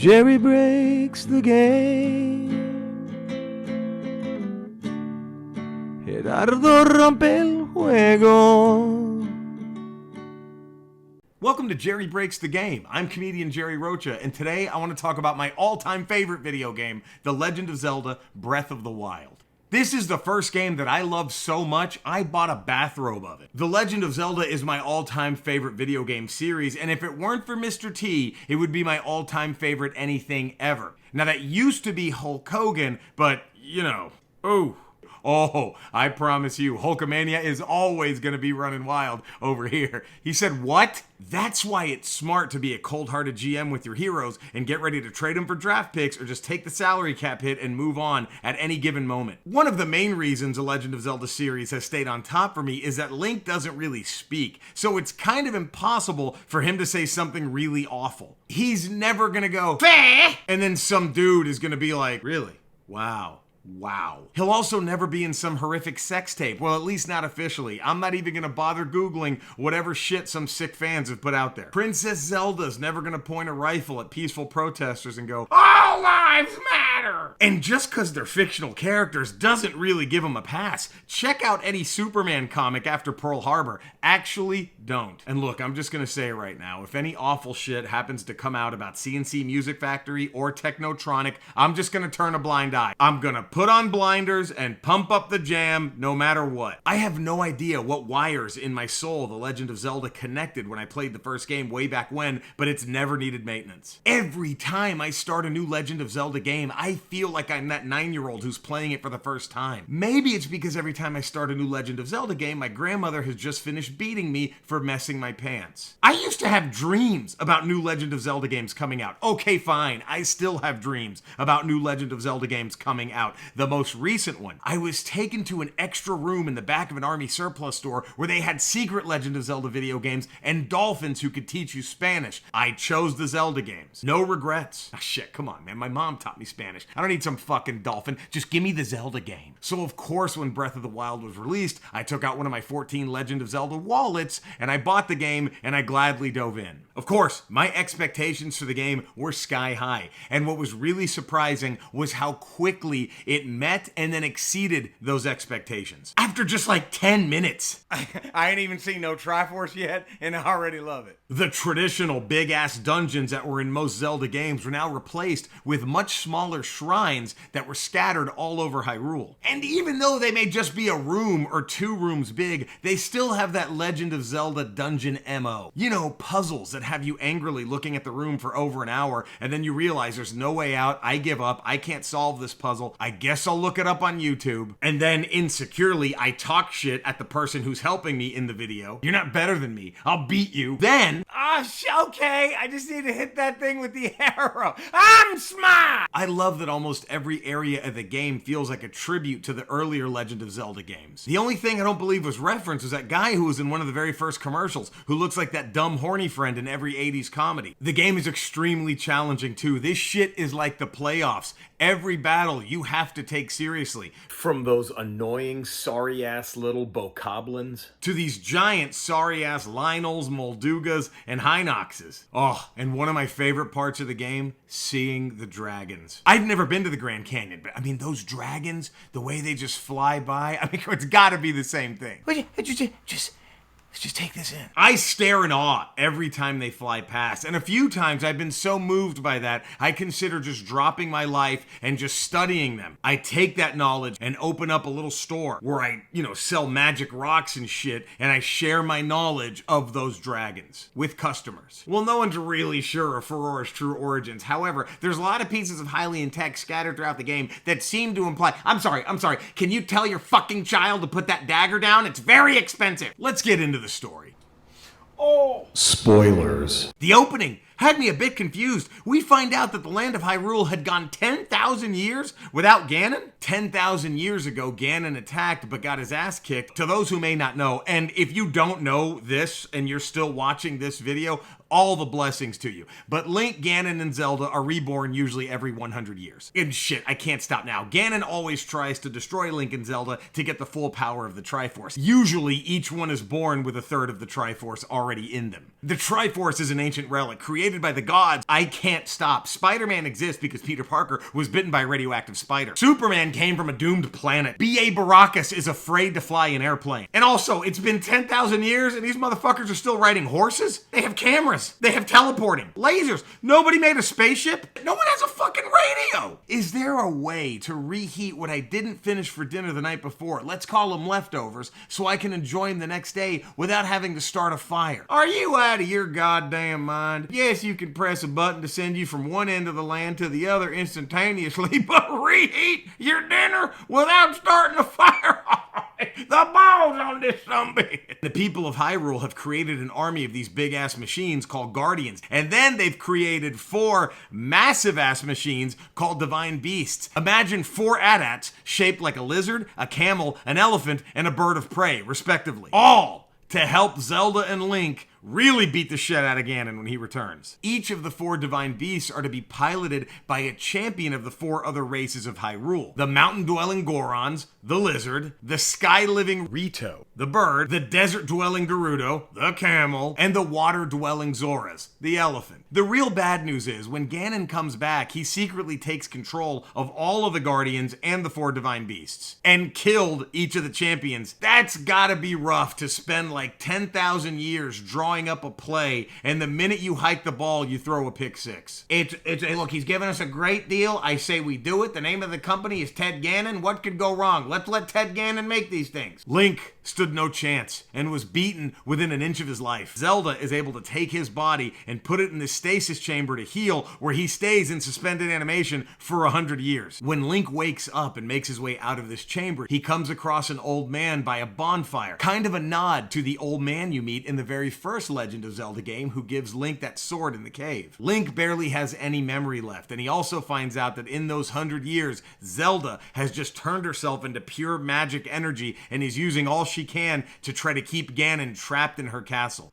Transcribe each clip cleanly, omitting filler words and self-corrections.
Jerry breaks the game. Gerardo rompe el juego. Welcome to Jerry Breaks the Game. I'm comedian Jerry Rocha, and today I want to talk about my all-time favorite video game, The Legend of Zelda: Breath of the Wild. This is the first game that I love so much, I bought a bathrobe of it. The Legend of Zelda is my all-time favorite video game series, and if it weren't for Mr. T, it would be my all-time favorite anything ever. Now that used to be Hulk Hogan, but, you know, Oh, I promise you, Hulkamania is always going to be running wild over here. He said, what? That's why it's smart to be a cold-hearted GM with your heroes and get ready to trade them for draft picks or just take the salary cap hit and move on at any given moment. One of the main reasons the Legend of Zelda series has stayed on top for me is that Link doesn't really speak, so it's kind of impossible for him to say something really awful. He's never going to go, "Feh!" and then some dude is going to be like, really? Wow. He'll also never be in some horrific sex tape. Well, at least not officially. I'm not even gonna bother Googling whatever shit some sick fans have put out there. Princess Zelda's never gonna point a rifle at peaceful protesters and go, "All lives matter!" And just because they're fictional characters doesn't really give them a pass. Check out any Superman comic after Pearl Harbor. Actually, don't. And look, I'm just gonna say it right now. If any awful shit happens to come out about CNC Music Factory or Technotronic, I'm just gonna turn a blind eye. I'm gonna put on blinders and pump up the jam no matter what. I have no idea what wires in my soul The Legend of Zelda connected when I played the first game way back when, but it's never needed maintenance. Every time I start a new Legend of Zelda game, I feel like I'm that 9-year-old who's playing it for the first time. Maybe it's because every time I start a new Legend of Zelda game, my grandmother has just finished beating me for messing my pants. I used to have dreams about new Legend of Zelda games coming out. Okay, fine, I still have dreams about new Legend of Zelda games coming out. The most recent one, I was taken to an extra room in the back of an army surplus store where they had secret Legend of Zelda video games and dolphins who could teach you Spanish. I chose the Zelda games. No regrets. Ah, shit, come on, man. My mom taught me Spanish. I don't need some fucking dolphin. Just give me the Zelda game. So, of course, when Breath of the Wild was released, I took out one of my 14 Legend of Zelda wallets and I bought the game and I gladly dove in. Of course, my expectations for the game were sky high. And what was really surprising was how quickly it met and then exceeded those expectations. After just like 10 minutes. I ain't even seen no Triforce yet, and I already love it. The traditional big-ass dungeons that were in most Zelda games were now replaced with much smaller shrines that were scattered all over Hyrule. And even though they may just be a room or 2 rooms big, they still have that Legend of Zelda dungeon MO. You know, puzzles that have you angrily looking at the room for over an hour, and then you realize there's no way out, I give up, I can't solve this puzzle, I guess I'll look it up on YouTube, and then insecurely I talk shit at the person who's helping me in the video. You're not better than me, I'll beat you. Then, okay, I just need to hit that thing with the arrow. I'm smart! I love that almost every area of the game feels like a tribute to the earlier Legend of Zelda games. The only thing I don't believe was referenced was that guy who was in one of the very first commercials, who looks like that dumb horny friend in every 80s comedy. The game is extremely challenging too. This shit is like the playoffs. Every battle you have to take seriously. From those annoying, sorry-ass little bokoblins to these giant, sorry-ass Lionels, Moldugas, and Hinoxes. Oh, and one of my favorite parts of the game, seeing the dragons. I've never been to the Grand Canyon, but I mean, those dragons, the way they just fly by, I mean, it's gotta be the same thing. Let's just take this in. I stare in awe every time they fly past, and a few times I've been so moved by that, I consider just dropping my life and just studying them. I take that knowledge and open up a little store where I, sell magic rocks and shit, and I share my knowledge of those dragons with customers. Well, no one's really sure of Ferora's true origins. However, there's a lot of pieces of Hylian tech scattered throughout the game that seem to imply, I'm sorry, can you tell your fucking child to put that dagger down? It's very expensive. Let's get into the story. Oh! Spoilers. The opening had me a bit confused. We find out that the land of Hyrule had gone 10,000 years without Ganon. 10,000 years ago, Ganon attacked but got his ass kicked. To those who may not know, and if you don't know this and you're still watching this video, all the blessings to you. But Link, Ganon, and Zelda are reborn usually every 100 years. And shit, I can't stop now. Ganon always tries to destroy Link and Zelda to get the full power of the Triforce. Usually, each one is born with a third of the Triforce already in them. The Triforce is an ancient relic created by the gods. I can't stop. Spider-Man exists because Peter Parker was bitten by a radioactive spider. Superman came from a doomed planet. B.A. Baracus is afraid to fly an airplane. And also, it's been 10,000 years and these motherfuckers are still riding horses? They have cameras. They have teleporting. Lasers. Nobody made a spaceship. No one has a fucking radio. Is there a way to reheat what I didn't finish for dinner the night before? Let's call them leftovers, so I can enjoy them the next day without having to start a fire. Are you out of your goddamn mind? Yes, you can press a button to send you from one end of the land to the other instantaneously, but reheat your dinner without starting a fire? The balls on this sumbitch. The people of Hyrule have created an army of these big-ass machines called Guardians, and then they've created 4 massive-ass machines called Divine Beasts. Imagine 4 AT-ATs shaped like a lizard, a camel, an elephant, and a bird of prey, respectively. All to help Zelda and Link really beat the shit out of Ganon when he returns. Each of the 4 divine beasts are to be piloted by a champion of the 4 other races of Hyrule. The mountain-dwelling Gorons, the lizard, the sky-living Rito, the bird, the desert-dwelling Gerudo, the camel, and the water-dwelling Zoras, the elephant. The real bad news is, when Ganon comes back, he secretly takes control of all of the Guardians and the 4 divine beasts, and killed each of the champions. That's gotta be rough to spend like 10,000 years drawing up a play, and the minute you hike the ball, you throw a pick 6. Look, he's given us a great deal. I say we do it. The name of the company is Ted Gannon. What could go wrong? Let's let Ted Gannon make these things. Link stood no chance and was beaten within an inch of his life. Zelda is able to take his body and put it in the stasis chamber to heal, where he stays in suspended animation for 100 years. When Link wakes up and makes his way out of this chamber, he comes across an old man by a bonfire. Kind of a nod to the old man you meet in the very first Legend of Zelda game, who gives Link that sword in the cave. Link barely has any memory left, and he also finds out that in those 100 years, Zelda has just turned herself into pure magic energy and is using all she can to try to keep Ganon trapped in her castle.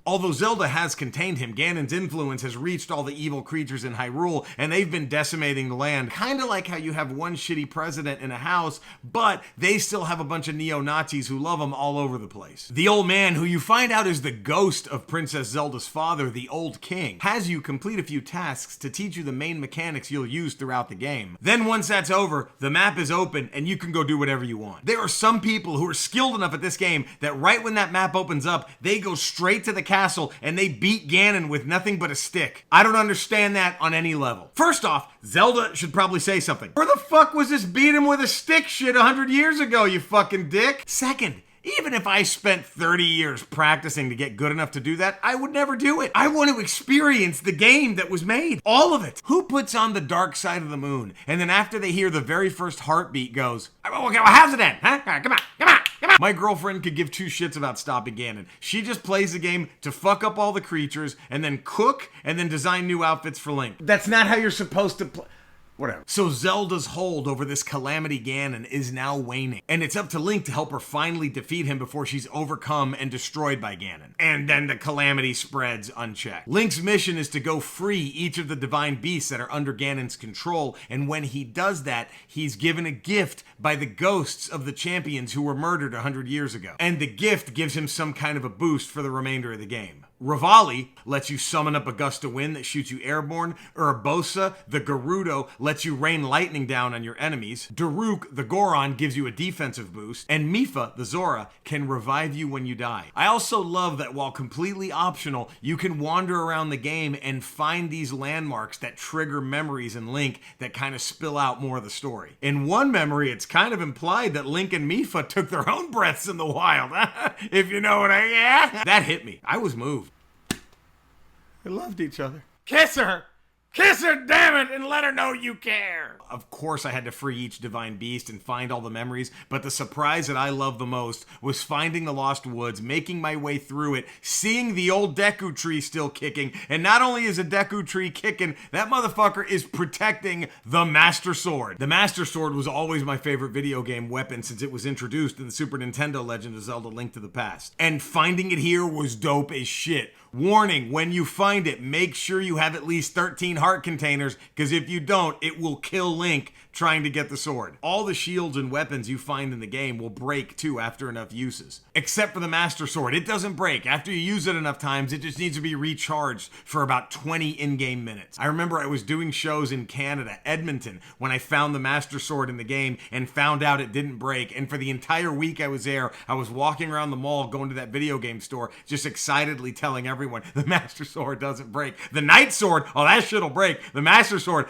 Although Zelda has contained him, Ganon's influence has reached all the evil creatures in Hyrule, and they've been decimating the land. Kinda like how you have one shitty president in a house, but they still have a bunch of neo-Nazis who love them all over the place. The old man, who you find out is the ghost of Princess Zelda's father, the Old King, has you complete a few tasks to teach you the main mechanics you'll use throughout the game. Then once that's over, the map is open, and you can go do whatever you want. There are some people who are skilled enough at this game that right when that map opens up, they go straight to the castle and they beat Ganon with nothing but a stick. I don't understand that on any level. First off, Zelda should probably say something. Where the fuck was this beat him with a stick shit 100 years ago, you fucking dick? Second, even if I spent 30 years practicing to get good enough to do that, I would never do it. I want to experience the game that was made. All of it. Who puts on the dark side of the moon, and then after they hear the very first heartbeat goes, okay, well, how's it end? Huh? Come on. My girlfriend could give 2 shits about stopping Ganon. She just plays the game to fuck up all the creatures, and then cook, and then design new outfits for Link. That's not how you're supposed to play. Whatever. So Zelda's hold over this Calamity Ganon is now waning, and it's up to Link to help her finally defeat him before she's overcome and destroyed by Ganon. And then the calamity spreads unchecked. Link's mission is to go free each of the divine beasts that are under Ganon's control, and when he does that, he's given a gift by the ghosts of the champions who were murdered 100 years ago. And the gift gives him some kind of a boost for the remainder of the game. Rivali lets you summon up a gust of wind that shoots you airborne. Urbosa, the Gerudo, lets you rain lightning down on your enemies. Daruk, the Goron, gives you a defensive boost. And Mipha, the Zora, can revive you when you die. I also love that while completely optional, you can wander around the game and find these landmarks that trigger memories in Link that kind of spill out more of the story. In one memory, it's kind of implied that Link and Mipha took their own breaths in the wild. If you know what I mean. That hit me. I was moved. They loved each other. Kiss her! Kiss her, damn it, and let her know you care. Of course, I had to free each divine beast and find all the memories, but the surprise that I loved the most was finding the Lost Woods, making my way through it, seeing the old Deku tree still kicking, and not only is a Deku tree kicking, that motherfucker is protecting the Master Sword. The Master Sword was always my favorite video game weapon since it was introduced in the Super Nintendo Legend of Zelda: Link to the Past. And finding it here was dope as shit. Warning, when you find it, make sure you have at least 13 heart containers, because if you don't, it will kill Link trying to get the sword. All the shields and weapons you find in the game will break too after enough uses. Except for the Master Sword, it doesn't break. After you use it enough times, it just needs to be recharged for about 20 in-game minutes. I remember I was doing shows in Canada, Edmonton, when I found the Master Sword in the game and found out it didn't break, and for the entire week I was there, I was walking around the mall going to that video game store, just excitedly telling everyone, the Master Sword doesn't break. The Knight Sword, oh, that shit'll break. The Master Sword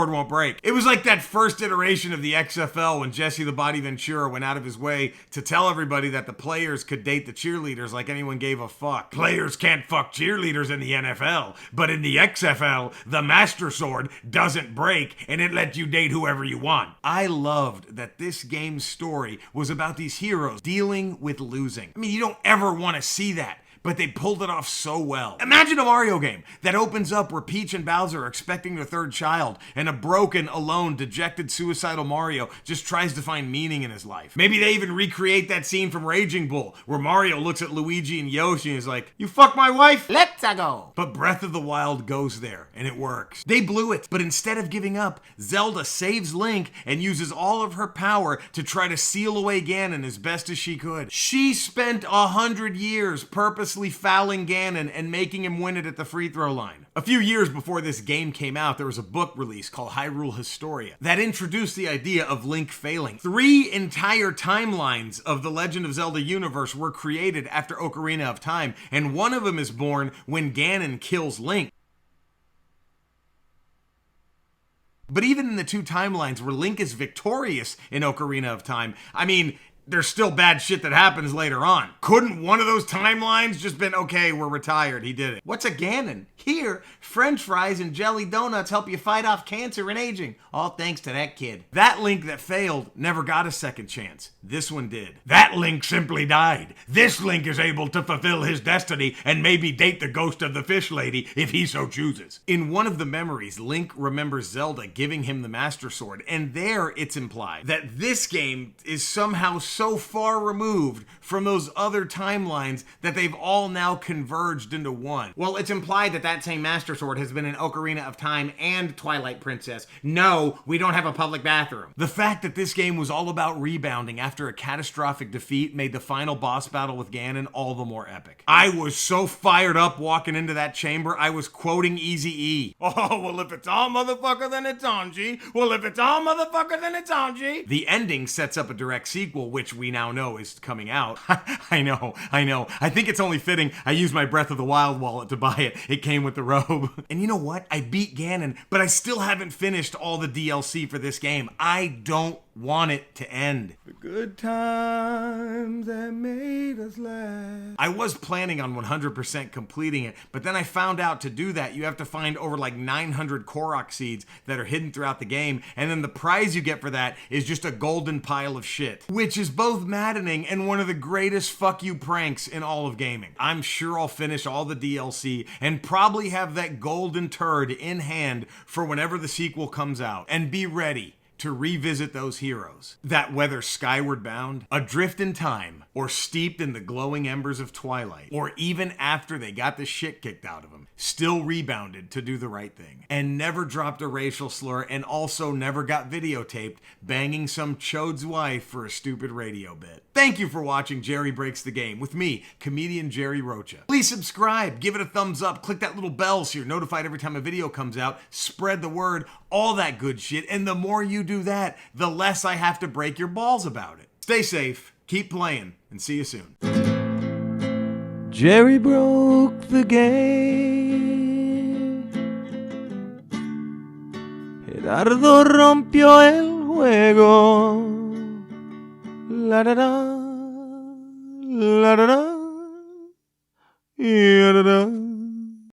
won't break. It was like that first iteration of the XFL when Jesse the Body Ventura went out of his way to tell everybody that the players could date the cheerleaders like anyone gave a fuck. Players can't fuck cheerleaders in the NFL, but in the XFL, the Master Sword doesn't break and it lets you date whoever you want. I loved that this game's story was about these heroes dealing with losing. I mean, you don't ever want to see that, but they pulled it off so well. Imagine a Mario game that opens up where Peach and Bowser are expecting their third child, and a broken, alone, dejected, suicidal Mario just tries to find meaning in his life. Maybe they even recreate that scene from Raging Bull, where Mario looks at Luigi and Yoshi and is like, "You fuck my wife? Let's go." But Breath of the Wild goes there, and it works. They blew it, but instead of giving up, Zelda saves Link and uses all of her power to try to seal away Ganon as best as she could. She spent 100 years purposely fouling Ganon and making him win it at the free throw line. A few years before this game came out, there was a book released called Hyrule Historia that introduced the idea of Link failing. 3 entire timelines of the Legend of Zelda universe were created after Ocarina of Time, and one of them is born when Ganon kills Link. But even in the 2 timelines where Link is victorious in Ocarina of Time, I mean, there's still bad shit that happens later on. Couldn't one of those timelines just been, okay, we're retired, he did it? What's a Ganon? Here, French fries and jelly donuts help you fight off cancer and aging. All thanks to that kid. That Link that failed never got a second chance. This one did. That Link simply died. This Link is able to fulfill his destiny and maybe date the ghost of the fish lady if he so chooses. In one of the memories, Link remembers Zelda giving him the Master Sword, and there it's implied that this game is somehow so far removed from those other timelines that they've all now converged into one. Well, it's implied that that same Master Sword has been in Ocarina of Time and Twilight Princess. No, we don't have a public bathroom. The fact that this game was all about rebounding after a catastrophic defeat made the final boss battle with Ganon all the more epic. I was so fired up walking into that chamber, I was quoting Eazy-E. Oh, well, if it's all motherfucker, then it's on, G. Well, if it's all motherfucker, then it's on, G. The ending sets up a direct sequel, which we now know is coming out. I know. I think it's only fitting I used my Breath of the Wild wallet to buy it. It came with the robe. And you know what? I beat Ganon, but I still haven't finished all the DLC for this game. I don't want it to end. The good times that made us laugh. I was planning on 100% completing it, but then I found out to do that, you have to find over like 900 Korok seeds that are hidden throughout the game, and then the prize you get for that is just a golden pile of shit, which is both maddening and one of the greatest fuck you pranks in all of gaming. I'm sure I'll finish all the DLC and probably have that golden turd in hand for whenever the sequel comes out, and be ready to revisit those heroes that, whether skyward bound, adrift in time, or steeped in the glowing embers of twilight, or even after they got the shit kicked out of them, still rebounded to do the right thing, and never dropped a racial slur, and also never got videotaped banging some chode's wife for a stupid radio bit. Thank you for watching Jerry Breaks the Game with me, comedian Jerry Rocha. Please subscribe, give it a thumbs up, click that little bell so you're notified every time a video comes out, spread the word, all that good shit, and the more you do that, the less I have to break your balls about it. Stay safe, keep playing, and see you soon. Jerry broke the game. Gerardo rompió el juego. La da da, la da da.